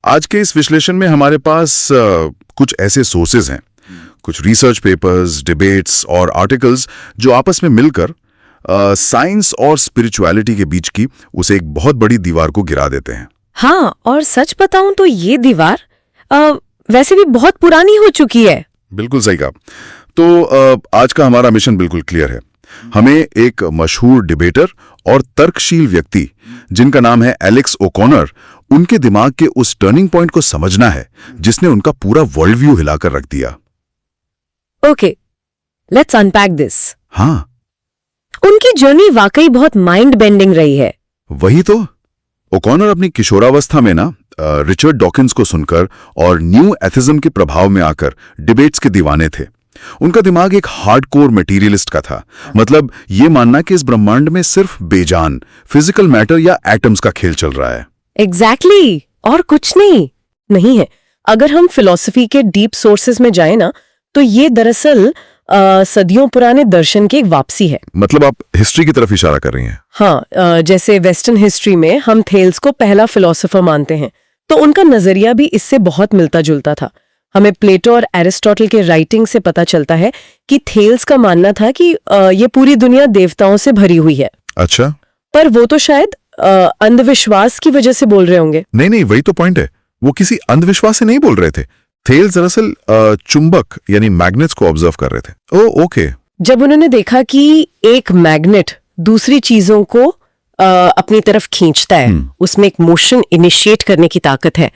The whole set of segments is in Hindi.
आज के इस विश्लेषण में हमारे पास कुछ ऐसे सोर्सेज हैं, कुछ रिसर्च पेपर्स, डिबेट्स और आर्टिकल्स जो आपस में मिलकर साइंस और स्पिरिचुअलिटी के बीच की उसे एक बहुत बड़ी दीवार को गिरा देते हैं। हाँ, और सच बताऊं तो ये दीवार वैसे भी बहुत पुरानी हो चुकी है। बिल्कुल सही कहा। तो आज का हमारा मिशन बिल्कुल क्लियर है। हमें एक मशहूर डिबेटर और तर्कशील व्यक्ति जिनका नाम है एलेक्स ओकॉनर, उनके दिमाग के उस टर्निंग पॉइंट को समझना है जिसने उनका पूरा वर्ल्ड व्यू हिलाकर रख दिया। Okay, let's unpack this. हाँ, उनकी जर्नी वाकई बहुत माइंड बेंडिंग रही है। वही तो। ओकॉनर अपनी किशोरावस्था में ना रिचर्ड डॉकिंस को सुनकर और न्यू एथिज्म के प्रभाव में आकर डिबेट्स के दीवाने थे। उनका दिमाग एक हार्डकोर मटेरियलिस्ट का था, मतलब ये मानना कि इस ब्रह्मांड में सिर्फ बेजान फिजिकल मैटर या एटम्स का खेल चल रहा है। एग्जैक्टली, और कुछ नहीं है। अगर हम फिलॉसफी के डीप सोर्सेज में जाएं ना, तो ये दरअसल सदियों पुराने दर्शन की एक वापसी है। मतलब आप हिस्ट्री की तरफ इशारा कर रही हैं? हाँ, जैसे वेस्टर्न हिस्ट्री में हम थेल्स को पहला फिलोसोफर मानते हैं, तो उनका नजरिया भी इससे बहुत मिलता जुलता था। हमें प्लेटो और एरिस्टोटल के राइटिंग से पता चलता है कि थेल्स का मानना था कि ये पूरी दुनिया देवताओं से भरी हुई है। अच्छा, पर वो तो शायद अंधविश्वास की वजह से बोल रहे होंगे। नहीं, वही तो पॉइंट है। वो किसी अंधविश्वास से नहीं बोल रहे थे। थेल्स दरअसल चुंबक यानी मैग्नेट्स को ऑब्जर्व कर रहे थे। ओके। जब उन्होंने देखा कि एक मैग्नेट दूसरी चीजों को अपनी तरफ खींचता है, उसमें एक मोशन इनिशिएट करने की ताकत है,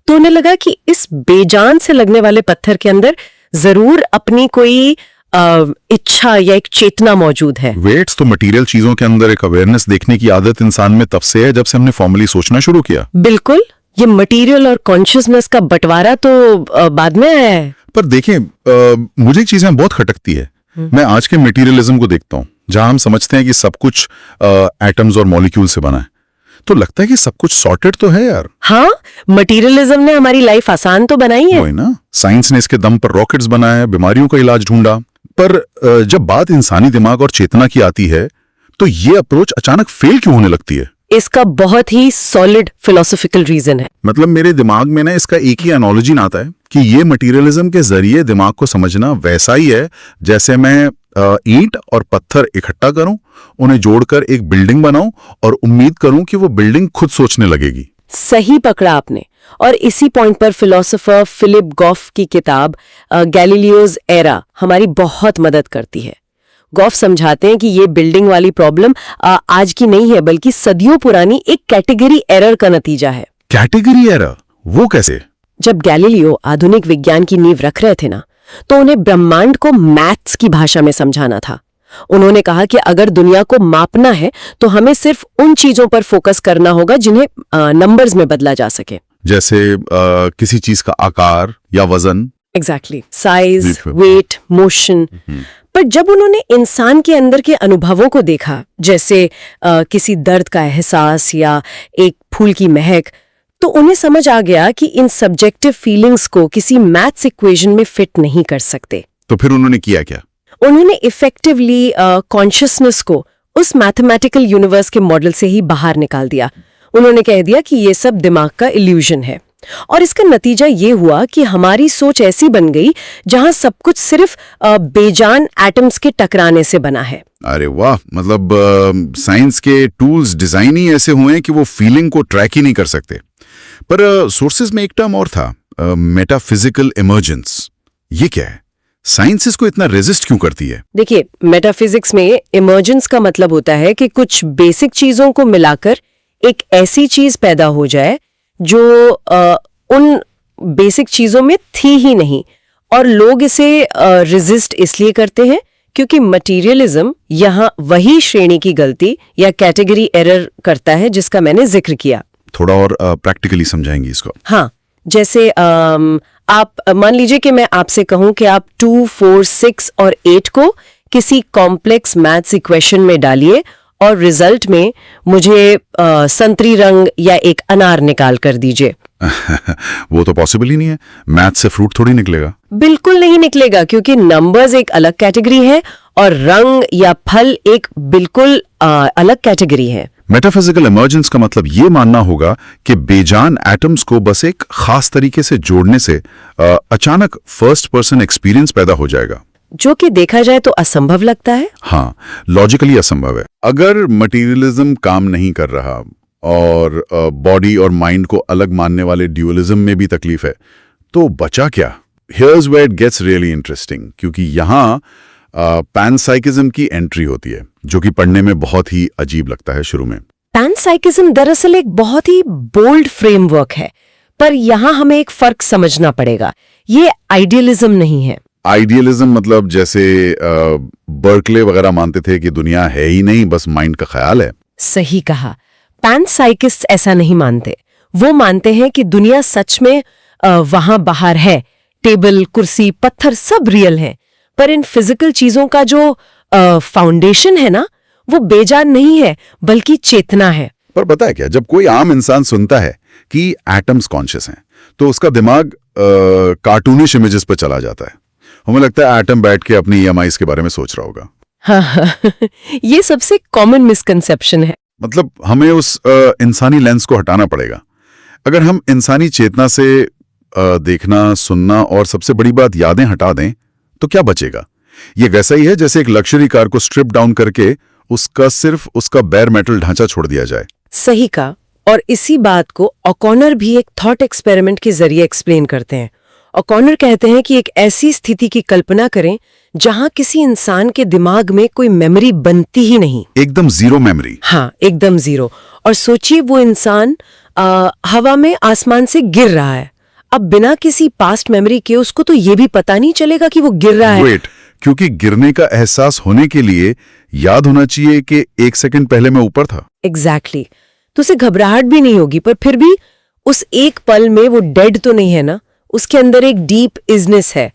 तो उन्हें लगा कि इस बेजान से लगने वाले पत्थर के अंदर जरूर अपनी कोई इच्छा या एक चेतना मौजूद है। वेट्स तो मटेरियल चीजों के अंदर एक अवेयरनेस देखने की आदत इंसान में तब से है जब से हमने फॉर्मली सोचना शुरू किया। बिल्कुल, ये मटेरियल और कॉन्शियसनेस का बंटवारा तो बाद में आया है। पर देखें, मुझे एक चीज में बहुत खटकती है। मैं आज के मटेरियलिज्म को देखता हूँ, जहां हम समझते हैं कि सब कुछ एटम्स और मॉलिक्यूल से बना है, तो लगता है कि सब कुछ सॉर्टेड तो है यार। हाँ, मटेरियलिज्म ने हमारी लाइफ आसान तो बनाई है। वही ना, साइंस ने इसके दम पर रॉकेट्स बनाए, बीमारियों का इलाज ढूंढा। पर जब बात इंसानी दिमाग और चेतना की आती है, तो ये अप्रोच अचानक फेल क्यों होने लगती है? इसका बहुत ही सॉलिड फिलोसॉफिकल रीजन है। मतलब मेरे दिमाग में ना इसका एक ही एनालॉजी आता है कि ये मटेरियलिज्म के जरिए दिमाग को समझना वैसा ही है जैसे मैं ईंट और पत्थर इकट्ठा करूं, उन्हें जोड़कर एक बिल्डिंग बनाऊं और उम्मीद करूं कि वो बिल्डिंग खुद सोचने लगेगी। सही पकड़ा आपने। और इसी पॉइंट पर फिलोसोफर फिलिप गॉफ की किताब गैलीलियोज एरा हमारी बहुत मदद करती है। गॉफ समझाते हैं कि ये बिल्डिंग वाली प्रॉब्लम आज की नहीं है, बल्कि सदियों पुरानी एक कैटेगरी एरर का नतीजा है। Category error? वो कैसे? जब गैलीलियो आधुनिक विज्ञान की नींव रख रहे थे ना, तो उन्हें ब्रह्मांड को मैथ्स की भाषा में समझाना था। उन्होंने कहा कि अगर दुनिया को मापना है तो हमें सिर्फ उन चीजों पर फोकस करना होगा जिन्हें नंबर्स में बदला जा सके। जैसे किसी चीज का आकार या वजन। Exactly, size, weight, motion. पर जब उन्होंने इंसान के अंदर के अनुभवों को देखा, जैसे किसी दर्द का एहसास या एक फूल की महक, तो उन्हें समझ आ गया कि इन सब्जेक्टिव फीलिंग्स को किसी मैथ्स इक्वेशन में फिट नहीं कर सकते। तो फिर उन्होंने किया क्या? उन्होंने इफेक्टिवली कॉन्शियसनेस को उस मैथमेटिकल यूनिवर्स के मॉडल से ही बाहर निकाल दिया। उन्होंने कह दिया कि ये सब दिमाग का इल्यूजन है, और इसका नतीजा ये हुआ कि हमारी सोच ऐसी बन गई जहां सब कुछ सिर्फ बेजान एटम्स के टकराने से बना है। अरे वाह, मतलब साइंस के टूल्स डिजाइन ही ऐसे हुए हैं कि वो फीलिंग को ट्रैक ही नहीं कर सकते। पर सोर्सेज में एक टर्म और था, मेटाफिजिकल इमर्जेंस। ये क्या है? साइंस इसको इतना रेजिस्ट क्यों करती है? देखिए, मेटाफिजिक्स में इमर्जेंस का मतलब होता है कि कुछ बेसिक चीजों को मिलाकर एक ऐसी चीज पैदा हो जाए जो उन बेसिक चीजों में थी ही नहीं, और लोग इसे रेजिस्ट इसलिए करते हैं क्योंकि मटेरियलिज्म यहाँ वही श्रेणी की गलती या कैटेगरी एरर करता है जिसका मैंने जिक्र किया। थोड़ा और प्रैक्टिकली समझाएंगे इसको? हाँ, जैसे आप मान लीजिए कि मैं आपसे कहूं कि आप 2, 4, 6 और 8 को किसी कॉम्प्लेक्स मैथ्स इक्वेशन में डालिए और रिजल्ट में मुझे संतरी रंग या एक अनार निकाल कर दीजिए। वो तो पॉसिबल ही नहीं है। मैथ से फ्रूट थोड़ी निकलेगा। बिल्कुल नहीं निकलेगा, क्योंकि नंबर्स एक अलग कैटेगरी है और रंग या फल एक बिल्कुल अलग कैटेगरी है। मेटाफिजिकल इमर्जेंस का मतलब ये मानना होगा कि बेजान एटम्स को बस एक खास तरीके से जोड़ने से अचानक फर्स्ट पर्सन एक्सपीरियंस पैदा हो जाएगा, जो कि देखा जाए तो असंभव लगता है। हाँ, लॉजिकली असंभव है। अगर मटेरियलिज्म काम नहीं कर रहा और बॉडी और माइंड को अलग मानने वाले ड्यूअलिज्म में भी तकलीफ है, तो बचा क्या? Here's where it gets really interesting, क्योंकि यहाँ पैनसाइकिज्म की एंट्री होती है, जो कि पढ़ने में बहुत ही अजीब लगता है शुरू में। पैनसाइकिज्म दरअसल एक बहुत ही बोल्ड फ्रेमवर्क है, पर यहाँ हमें एक फर्क समझना पड़ेगा। ये आइडियलिज्म नहीं है। आइडियलिज्म मतलब जैसे बर्कले वगैरह मानते थे कि दुनिया है ही नहीं, बस माइंड का ख्याल है। सही कहा। पैनसाइकिस्ट ऐसा नहीं मानते। वो मानते हैं कि दुनिया सच में वहां बाहर है, टेबल, कुर्सी, पत्थर सब रियल हैं, पर इन फिजिकल चीजों का जो फाउंडेशन है ना, वो बेजान नहीं है, बल्कि चेतना है। पर पता है क्या, जब कोई आम इंसान सुनता है कि एटम्स कॉन्शियस हैं, तो उसका दिमाग कार्टूनिश इमेजेस पर चला जाता है। हमें लगता है एटम बैठ के अपनी EMIs के बारे में सोच रहा होगा। हाँ, ये सबसे कॉमन मिसकंसेप्शन है। मतलब हमें उस इंसानी लेंस को हटाना पड़ेगा। अगर हम इंसानी चेतना से देखना, सुनना और सबसे बड़ी बात यादें हटा दें, तो क्या बचेगा? ये वैसा ही है जैसे एक लग्जरी कार को स्ट्रिप डाउन करके उसका सिर्फ उसका बेयर मेटल ढांचा छोड़ दिया जाए। सही कहा। और इसी बात को ओकॉनर भी एक थॉट एक्सपेरिमेंट के जरिए एक्सप्लेन करते हैं। ओकॉनर कहते हैं कि एक ऐसी स्थिति की कल्पना करें जहां किसी इंसान के दिमाग में कोई मेमोरी बनती ही नहीं, एकदम जीरो मेमोरी। हाँ, एकदम जीरो। और सोचिए वो इंसान हवा में आसमान से गिर रहा है। अब बिना किसी पास्ट मेमोरी के उसको तो ये भी पता नहीं चलेगा कि वो गिर रहा है। वेट, क्योंकि गिरने का एहसास होने के लिए याद होना चाहिए कि 1 सेकंड पहले मैं ऊपर था। एग्जैक्टली। तो उसे घबराहट भी नहीं होगी, पर फिर भी उस एक पल में वो डेड तो नहीं है ना। उसके अंदर एक डीप इजनेस है,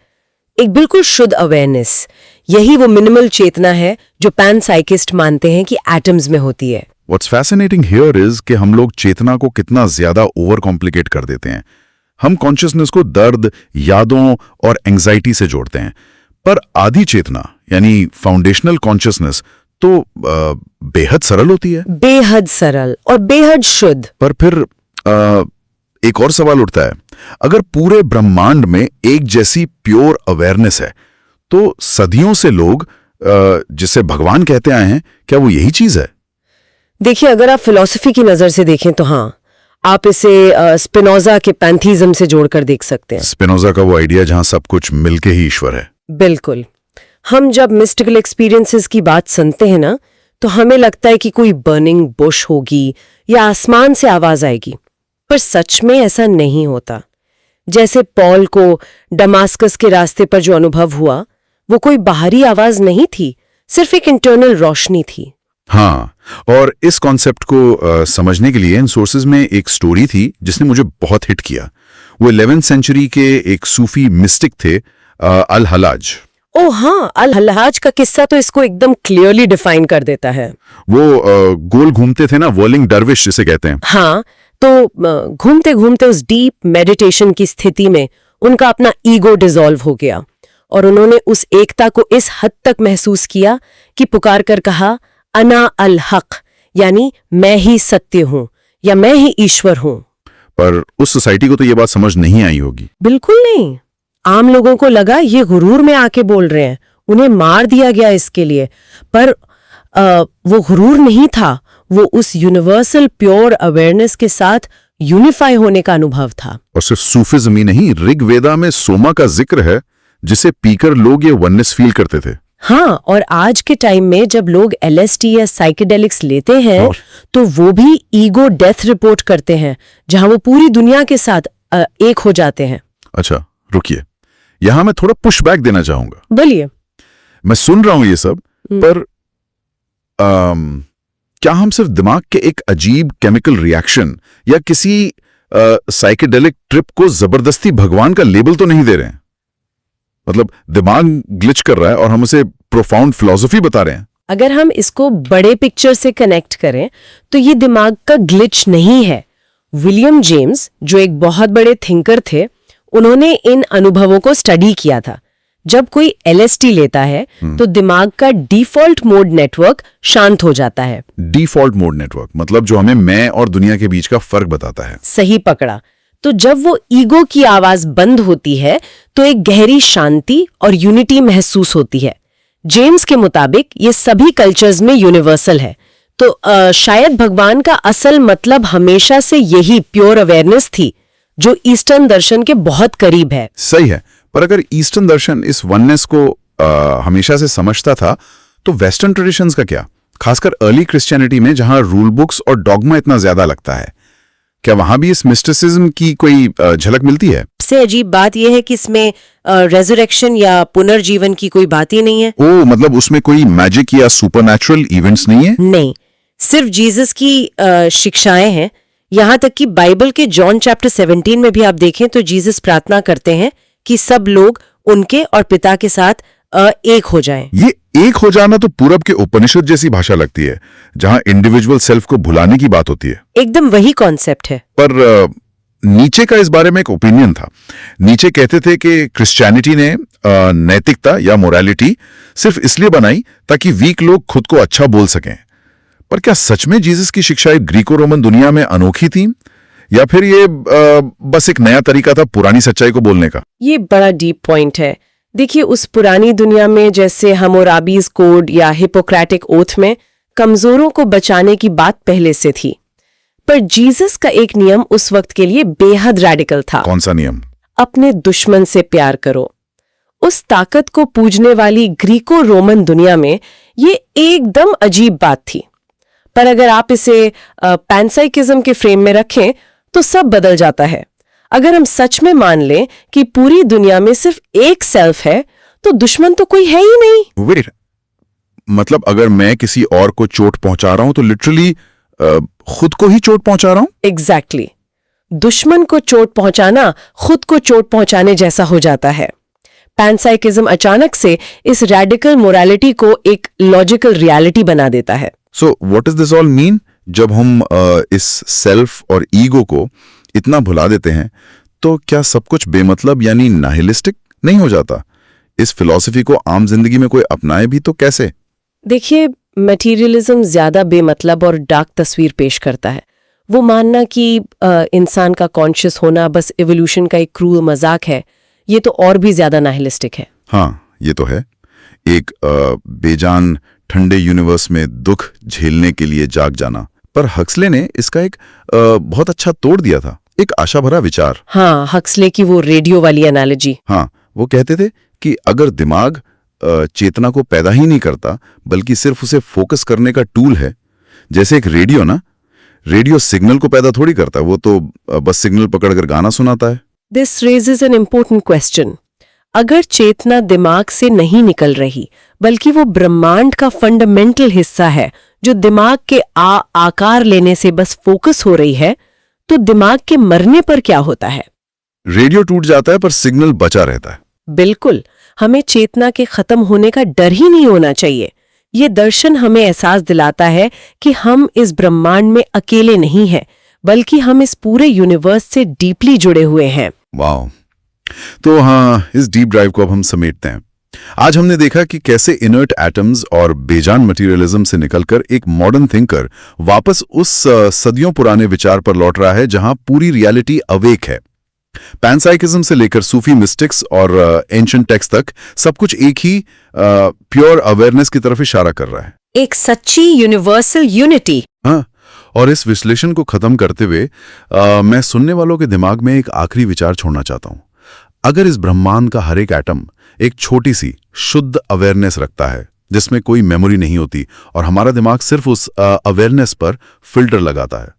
एक बिल्कुल शुद्ध अवेयरनेस। यही वो मिनिमल चेतना है जो पैनसाइकिस्ट मानते हैं कि एटम्स में होती है। What's fascinating here is कि हम लोग चेतना को कितना ज्यादा ओवर कॉम्प्लिकेट कर देते हैं। हम कॉन्शियसनेस को दर्द, यादों और एंजाइटी से जोड़ते हैं, पर आदि चेतना यानी फाउंडेशनल कॉन्शियसनेस तो बेहद सरल होती है। बेहद सरल और बेहद शुद्ध। पर फिर एक और सवाल उठता है, अगर पूरे ब्रह्मांड में एक जैसी प्योर अवेयरनेस है, तो सदियों से लोग जिसे भगवान कहते आए हैं, क्या वो यही चीज है? देखिए, अगर आप फिलॉसफी की नजर से देखें तो हाँ, आप इसे स्पिनोजा के पैंथीज्म से जोड़कर देख सकते हैं। स्पिनोजा का वो आइडिया जहां सब कुछ मिलके ही ईश्वर है। बिल्कुल। हम जब मिस्टिकल एक्सपीरियंसेस की बात सुनते हैं ना, तो हमें लगता है कि कोई बर्निंग बुश होगी या आसमान से आवाज आएगी, पर सच में ऐसा नहीं होता। जैसे पॉल को डमास्कस के रास्ते पर जो अनुभव हुआ, वो कोई बाहरी आवाज नहीं थी, सिर्फ एक इंटरनल रोशनी थी। हाँ, और इस कॉन्सेप्ट को समझने के लिए इन सोर्सेज में एक स्टोरी थी जिसने मुझे बहुत हिट किया। वो 11वीं सेंचुरी के एक सूफी मिस्टिक थे, अल हलाज। ओ हाँ, अल हलाज का किस्सा तो इसको एकदम क्लियरली डिफाइन कर देता है। वो गोल घूमते थे ना, वर्लिंग डरविश जिसे कहते हैं। हाँ, तो घूमते घूमते उस डीप मेडिटेशन की स्थिति में उनका अपना ईगो डिसॉल्व हो गया और उन्होंने उस एकता को इस हद तक महसूस किया कि पुकार कर कहा, अना अल हक, यानी मैं ही सत्य हूं या मैं ही ईश्वर हूं। पर उस सोसाइटी को तो ये बात समझ नहीं आई होगी। बिल्कुल नहीं। आम लोगों को लगा ये गुरूर में आके बोल रहे हैं, उन्हें मार दिया गया इसके लिए। पर वो गुरूर नहीं था, वो उस यूनिवर्सल प्योर अवेयरनेस के साथ यूनिफाई होने का अनुभव था। और सिर्फ सूफिज्म ही नहीं, ऋग्वेदा में सोमा का जिक्र है जिसे पीकर लोग ये वननेस फील करते थे। हाँ, और आज के टाइम में जब लोग LSD या साइकेडेलिक्स लेते हैं तो वो भी ईगो डेथ रिपोर्ट करते हैं, जहां वो पूरी दुनिया के साथ एक हो जाते हैं। अच्छा, रुकिए, यहां मैं थोड़ा पुशबैक देना चाहूंगा। बोलिए। मैं सुन रहा हूं ये सब, पर क्या हम सिर्फ दिमाग के एक अजीब केमिकल रिएक्शन या किसी साइकेडेलिक ट्रिप को जबरदस्ती भगवान का लेबल तो नहीं दे रहे हैं? मतलब दिमाग ग्लिच कर रहा है और हम उसे प्रोफाउंड फिलॉसफी बता रहे हैं। अगर हम इसको बड़े पिक्चर से कनेक्ट करें तो ये दिमाग का ग्लिच नहीं है। विलियम जेम्स, जो एक बहुत बड़े थिंकर थे, उन्होंने इन अनुभवों को स्टडी किया था। जब कोई LSD लेता है तो दिमाग का डिफॉल्ट मोड नेटवर्क शांत हो जाता है। डिफॉल्ट मोड नेटवर्क मतलब जो हमें मैं और दुनिया के बीच का फर्क बताता है। सही पकड़ा। तो जब वो ईगो की आवाज बंद होती है तो एक गहरी शांति और यूनिटी महसूस होती है। जेम्स के मुताबिक ये सभी कल्चर्स में यूनिवर्सल है। तो शायद भगवान का असल मतलब हमेशा से यही प्योर अवेयरनेस थी, जो ईस्टर्न दर्शन के बहुत करीब है। सही है, पर अगर ईस्टर्न दर्शन इस वननेस को हमेशा से समझता था तो वेस्टर्न ट्रेडिशंस का क्या, खासकर अर्ली क्रिश्चियनिटी में जहां रूल बुक्स और डॉगमा इतना ज्यादा लगता है, क्या वहां भी इस मिस्टिसिज्म की कोई झलक मिलती है? सबसे अजीब बात यह है कि इसमें रेजरेक्शन या पुनर्जीवन की कोई बात ही नहीं है। ओ, मतलब उसमें कोई मैजिक या सुपरनैचुरल इवेंट्स नहीं है? नहीं, सिर्फ जीसस की शिक्षाएं हैं। यहाँ तक कि बाइबल के जॉन चैप्टर 17 में भी आप देखें तो जीसस प्रार्थना करते हैं कि सब लोग उनके और पिता के साथ एक हो जाएं। ये एक हो जाना तो पूरब के उपनिषद जैसी भाषा लगती है, जहां इंडिविजुअल सेल्फ को भुलाने की बात होती है। एकदम वही कॉन्सेप्ट है। पर नीचे का इस बारे में एक ओपिनियन था। नीचे कहते थे कि क्रिश्चियनिटी ने नैतिकता या मोरालिटी सिर्फ इसलिए बनाई ताकि वीक लोग खुद को अच्छा बोल सकें। पर क्या सच में जीसस की शिक्षाएं ग्रीको रोमन दुनिया में अनोखी थी, या फिर ये बस एक नया तरीका था पुरानी सच्चाई को बोलने का? ये बड़ा डीप पॉइंट है। देखिए, उस पुरानी दुनिया में जैसे हम्मुराबीज कोड या हिपोक्रेटिक ओथ में कमजोरों को बचाने की बात पहले से थी, पर जीसस का एक नियम उस वक्त के लिए बेहद रैडिकल था। कौन सा नियम? अपने दुश्मन से प्यार करो। उस ताकत को पूजने वाली ग्रीको रोमन दुनिया में ये एकदम अजीब बात थी। पर अगर आप इसे पैनसाइकिज्म के फ्रेम में रखें तो सब बदल जाता है। अगर हम सच में मान लें कि पूरी दुनिया में सिर्फ एक सेल्फ है तो दुश्मन तो कोई है ही नहीं। वेट, मतलब अगर मैं किसी और को चोट पहुंचा रहा हूं तो लिटरली खुद को ही चोट पहुंचा रहा हूं? एग्जैक्टली। दुश्मन को चोट पहुंचाना खुद को चोट पहुंचाने जैसा हो जाता है। पैनसाइकिज्म अचानक से इस रैडिकल मोरालिटी को एक लॉजिकल रियलिटी बना देता है। So what does this all mean? जब हम इस सेल्फ और ईगो को इतना भुला देते हैं तो क्या सब कुछ बेमतलब यानी नाहिलिस्टिक नहीं हो जाता? इस फिलॉसफी को आम जिंदगी में कोई अपनाए भी तो कैसे? देखिए, मटेरियलिज्म ज्यादा बेमतलब और डार्क तस्वीर पेश करता है। वो मानना कि इंसान का कॉन्शियस होना बस इवोल्यूशन का एक क्रूर मजाक है, ये तो और भी ज्यादा नाहिलिस्टिक है। हाँ, ये तो है। एक बेजान ठंडे यूनिवर्स में दुख झेलने के लिए जाग जाना। पर हक्सले ने इसका एक बहुत अच्छा तोड़ दिया था, एक आशा भरा विचार। हाँ, हक्सले की वो रेडियो वाली एनालॉजी। हाँ, वो कहते थे कि अगर दिमाग चेतना को पैदा ही नहीं करता बल्कि सिर्फ उसे फोकस करने का टूल है, जैसे एक रेडियो ना, रेडियो सिग्नल को पैदा थोड़ी करता, वो तो बस सिग्नल पकड़कर गाना सुनाता है। This raises an important question. अगर चेतना दिमाग से नहीं निकल रही बल्कि वो ब्रह्मांड का फंडामेंटल हिस्सा है जो दिमाग के आकार लेने से बस फोकस हो रही है, तो दिमाग के मरने पर क्या होता है? रेडियो टूट जाता है पर सिग्नल बचा रहता है। बिल्कुल। हमें चेतना के खत्म होने का डर ही नहीं होना चाहिए। ये दर्शन हमें एहसास दिलाता है कि हम इस ब्रह्मांड में अकेले नहीं हैं, बल्कि हम इस पूरे यूनिवर्स से डीपली जुड़े हुए हैं। वाह! तो हाँ, इस डीप ड्राइव को अब हम समेटते हैं। आज हमने देखा कि कैसे इनर्ट एटम्स और बेजान मटेरियलिज्म से निकलकर एक मॉडर्न थिंकर वापस उस सदियों पुराने विचार पर लौट रहा है जहां पूरी रियलिटी अवेक है। पैनसाइकिज्म से लेकर सूफी मिस्टिक्स और एंशिएंट टेक्स्ट तक सब कुछ एक ही प्योर अवेयरनेस की तरफ इशारा कर रहा है, एक सच्ची यूनिवर्सल यूनिटी। हाँ। और इस विश्लेषण को खत्म करते हुए मैं सुनने वालों के दिमाग में एक आखिरी विचार छोड़ना चाहता हूं। अगर इस ब्रह्मांड का हर एक एटम एक छोटी सी शुद्ध अवेयरनेस रखता है जिसमें कोई मेमोरी नहीं होती और हमारा दिमाग सिर्फ उस अवेयरनेस पर फिल्टर लगाता है,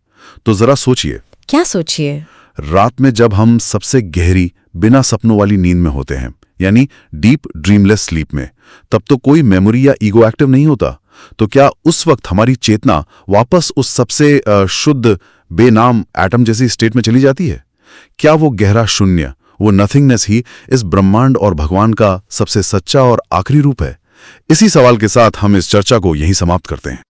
तो जरा सोचिए। क्या सोचिए? रात में जब हम सबसे गहरी बिना सपनों वाली नींद में होते हैं, यानी डीप ड्रीमलेस स्लीप में, तब तो कोई मेमोरी या ईगो एक्टिव नहीं होता। तो क्या उस वक्त हमारी चेतना वापस उस सबसे शुद्ध बेनाम एटम जैसी स्टेट में चली जाती है? क्या वो गहरा शून्य, वो नथिंगनेस ही इस ब्रह्मांड और भगवान का सबसे सच्चा और आखिरी रूप है? इसी सवाल के साथ हम इस चर्चा को यहीं समाप्त करते हैं।